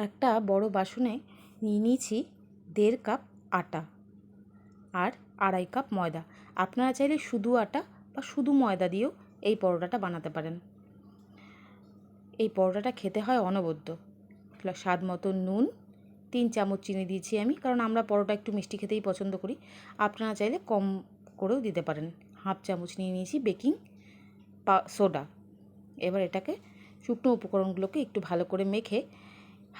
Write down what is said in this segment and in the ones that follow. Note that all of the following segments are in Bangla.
একটা বড় বাসনে নিয়ে নিয়েছি 1.5 কাপ আটা আর 2.5 কাপ ময়দা। আপনারা চাইলে শুধু আটা বা শুধু ময়দা দিয়েও এই পরোটাটা বানাতে পারেন। এই পরোটাটা খেতে হয় অনবদ্য। স্বাদ মতো নুন, 3 চামচ চিনি দিয়েছি আমি, কারণ আমরা পরোটা একটু মিষ্টি খেতেই পছন্দ করি। আপনারা চাইলে কম করেও দিতে পারেন। 1/2 চামচ নিয়ে নিয়েছি বেকিং সোডা। এবার এটাকে শুকনো উপকরণগুলোকে একটু ভালো করে মেখে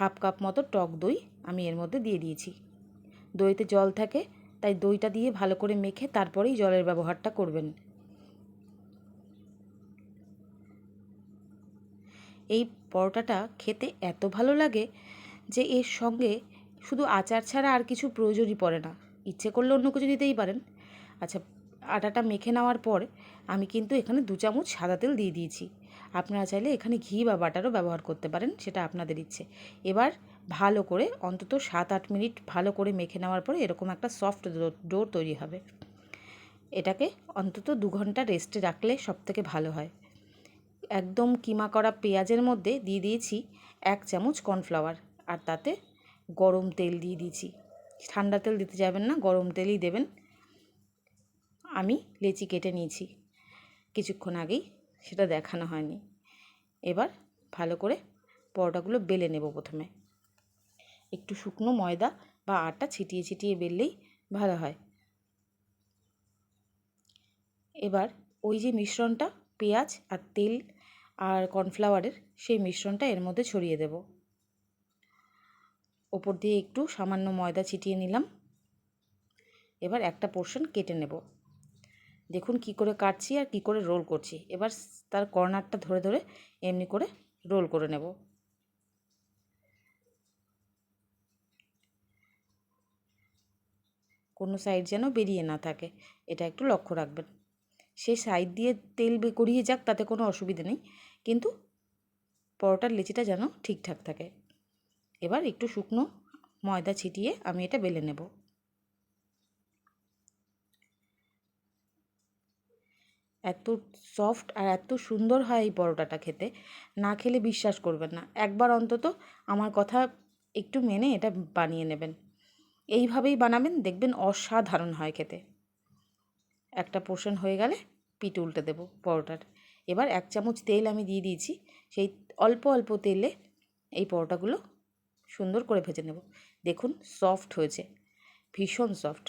1/2 কাপ মতো টক দই আমি এর মধ্যে দিয়ে দিয়েছি। দইতে জল থাকে, তাই দইটা দিয়ে ভালো করে মেখে তারপরেই জলের ব্যবহারটা করবেন। এই পরোটাটা খেতে এত ভালো লাগে যে এর সঙ্গে শুধু আচার ছাড়া আর কিছু প্রয়োজনই পড়ে না। ইচ্ছে করলে অন্য কিছু দিতেই পারেন। আচ্ছা, আটাটা মেখে নেওয়ার পর আমি কিন্তু এখানে 2 চামচ সাদা তেল দিয়ে দিয়েছি। আপনারা চাইলে এখানে ঘি বা বাটারও ব্যবহার করতে পারেন, সেটা আপনাদের ইচ্ছে। এবার ভালো করে অন্তত 7-8 মিনিট ভালো করে মেখে নেওয়ার পরে এরকম একটা সফট ডো তৈরি হবে। এটাকে অন্তত 2 ঘন্টা রেস্টে রাখলে সবথেকে ভালো হয়। একদম কিমা করা পেঁয়াজের মধ্যে দিয়ে দিয়েছি 1 চামচ কর্নফ্লাওয়ার, আর তাতে গরম তেল দিয়ে দিয়েছি। ঠান্ডা তেল দিতে যাবেন না, গরম তেলই দেবেন। আমি লেচি কেটে নিয়েছি কিছুক্ষণ আগেই, সেটা দেখানো হয়নি। এবার ভালো করে পরোটাগুলো বেলে নেব। প্রথমে একটু শুকনো ময়দা বা আটা ছিটিয়ে ছিটিয়ে বেললেই ভালো হয়। এবার ওই যে মিশ্রণটা, পেঁয়াজ আর তেল আর কর্নফ্লাওয়ারের, সেই মিশ্রণটা এর মধ্যে ছড়িয়ে দেব। ওপর দিয়ে একটু সামান্য ময়দা ছিটিয়ে নিলাম। এবার একটা পোর্শন কেটে নেব। দেখুন কি করে কাটছি আর কি করে রোল করছি। এবার তার কর্নারটা ধরে ধরে এমনি করে রোল করে নেব। কোনো সাইড যেন বেরিয়ে না থাকে, এটা একটু লক্ষ্য রাখবেন। সেই সাইড দিয়ে তেল গড়িয়ে যাক, তাতে কোনো অসুবিধা নেই, কিন্তু পরোটার লেচিটা যেন ঠিকঠাক থাকে। এবার একটু শুকনো ময়দা ছিটিয়ে আমি এটা বেলে নেব। এত সফট আর এত সুন্দর হয় এই পরোটাটা খেতে, না খেলে বিশ্বাস করবেন না। একবার অন্তত আমার কথা একটু মেনে এটা বানিয়ে নেবেন। এইভাবেই বানাবেন, দেখবেন অসাধারণ হয় খেতে। একটা পোর্শন হয়ে গেলে পিঠ উল্টে দেবো পরোটার। এবার 1 চামচ তেল আমি দিয়ে দিয়েছি। সেই অল্প অল্প তেলে এই পরোটাগুলো সুন্দর করে ভেজে নেব। দেখুন সফট হয়েছে, ভীষণ সফট।